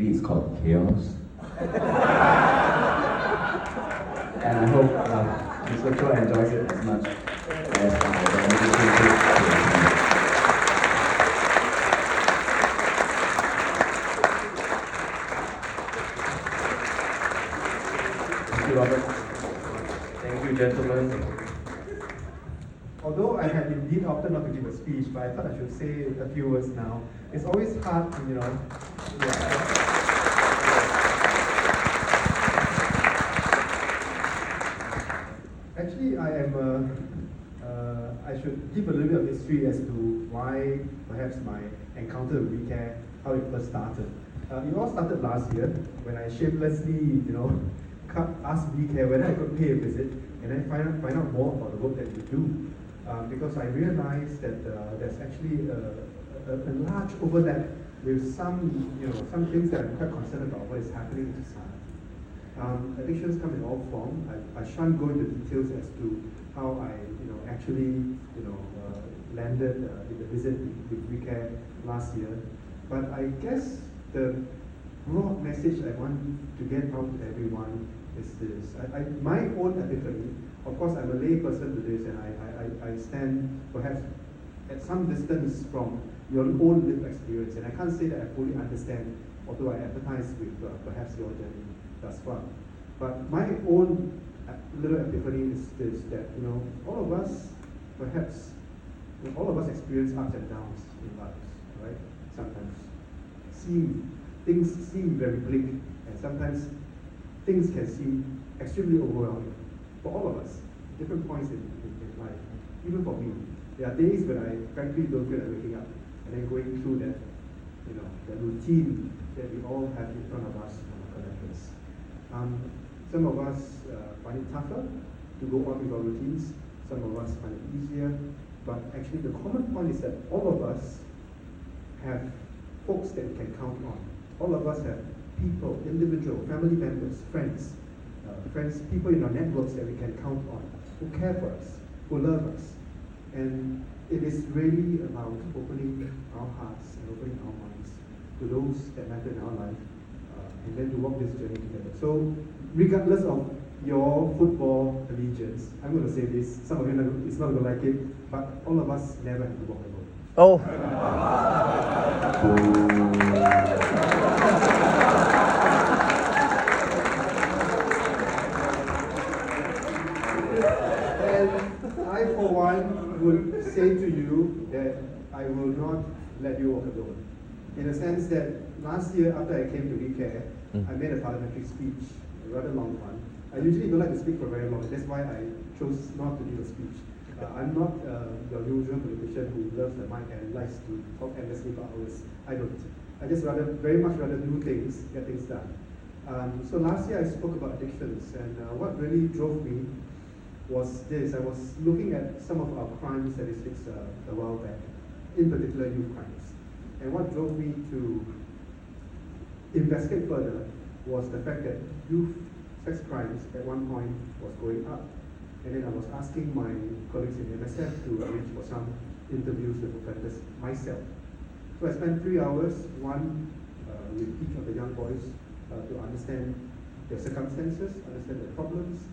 maybe it's called chaos. And I hope Mr. Chua enjoys it as much as the educated. Thank you, Robert. Thank you, gentlemen. Although I had indeed opted not to give a speech, but I thought I should say a few words now. It's always hard, Yeah. Actually, I should give a little bit of history as to why perhaps my encounter with WeCare, how it first started. It all started last year when I shamelessly, asked WeCare whether I could pay a visit and then find out more about the work that we do. Because I realized that there's actually a large overlap with some things that I'm quite concerned about what is happening in society. Addictions come in all forms. I shan't go into details as to how I, actually, landed in the visit with WeCare last year. But I guess the broad message I want to get out to everyone is this. My own epiphany, of course, I'm a lay person to this, and I stand perhaps at some distance from your own lived experience, and I can't say that I fully understand, although I empathize with perhaps your journey thus far. But my own little epiphany is this, that all of us experience ups and downs in lives, right? Sometimes things seem very bleak, and sometimes things can seem extremely overwhelming for all of us, different points in life. Even for me, there are days when I frankly don't feel like waking up, and then going through that, the routine that we all have in front of us on our calendars. Some of us find it tougher to go on with our routines. Some of us find it easier. But actually, the common point is that all of us have folks that we can count on. All of us have people, individual, family members, friends, people in our networks that we can count on, who care for us, who love us. And it is really about opening our hearts and opening our minds to those that matter in our life, and then to walk this journey together. So, regardless of your football allegiance, I'm going to say this, some of you it's not going to like it, but all of us never have to walk alone. Oh. And I, for one, would say to you that I will not let you walk alone. In the sense that last year, after I came to WeCare, I made a parliamentary speech, a rather long one. I usually don't like to speak for very long, that's why I chose not to give a speech. I'm not your usual politician who loves the mic and likes to talk endlessly for hours. I don't. I just very much rather do things, get things done. So last year I spoke about addictions, and what really drove me was this. I was looking at some of our crime statistics a while back, in particular youth crimes. And what drove me to investigate further was the fact that youth sex crimes at one point was going up. And then I was asking my colleagues in MSF to arrange for some interviews with offenders myself. So I spent 3 hours, one with each of the young boys to understand their circumstances, understand their problems.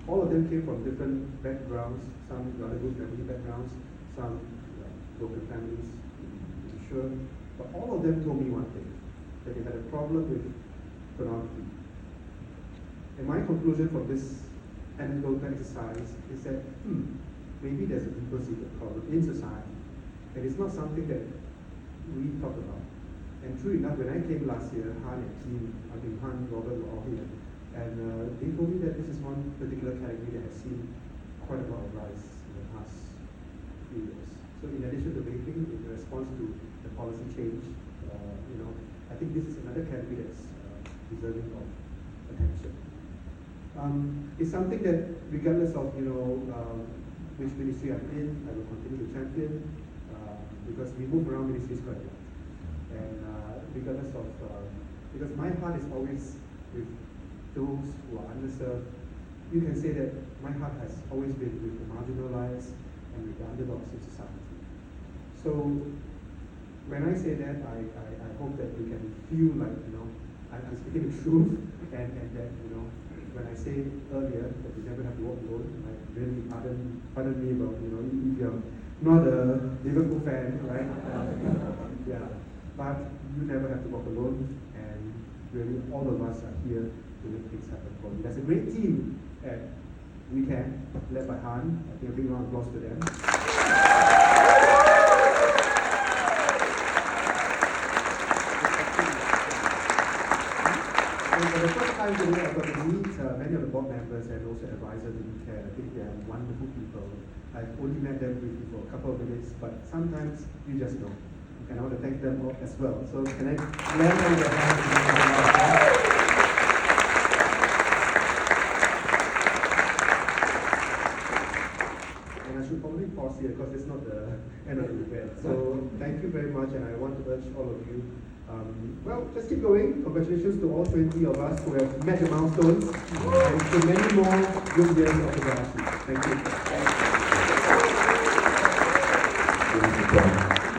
All of them came from different backgrounds, some rather good family backgrounds, some broken families, to be sure. But all of them told me one thing, that they had a problem with pornography. And my conclusion from this anecdotal exercise is that maybe there's a deeper seated problem in society, and it's not something that we talk about. And true enough, when I came last year, Han and team, Han, Robert were all here, and they told me that this is one particular category that has seen quite a lot of rise in the past few years. So in addition to vaping, in response to the policy change, I think this is another category that's deserving of attention. It's something that, regardless of which ministry I'm in, I will continue to champion because we move around ministries quite a lot. And regardless of, because my heart is always with those who are underserved. You can say that my heart has always been with the marginalized and with the underdogs in society. So when I say that, I hope that you can feel like, I'm speaking the truth, and that, when I say earlier that you never have to walk alone, like really pardon me, but, if you're not a Liverpool fan, right? Yeah, but you never have to walk alone, and really all of us are here to make things happen for you. There's a great team at We Can, led by Han. I think a big round of applause to them. For the first time today, I got to meet many of the board members and also advisors in care. I think they are wonderful people. I've only met them briefly for a couple of minutes, but sometimes you just know. And I want to thank them all as well. So can I lend them your hand? And I should probably pause here because it's not the end of the event. So thank you very much, and I want to urge all of you. Well, just keep going. Congratulations to all 20 of us who have met the milestones, and to many more good years of the grassroots. Thank you.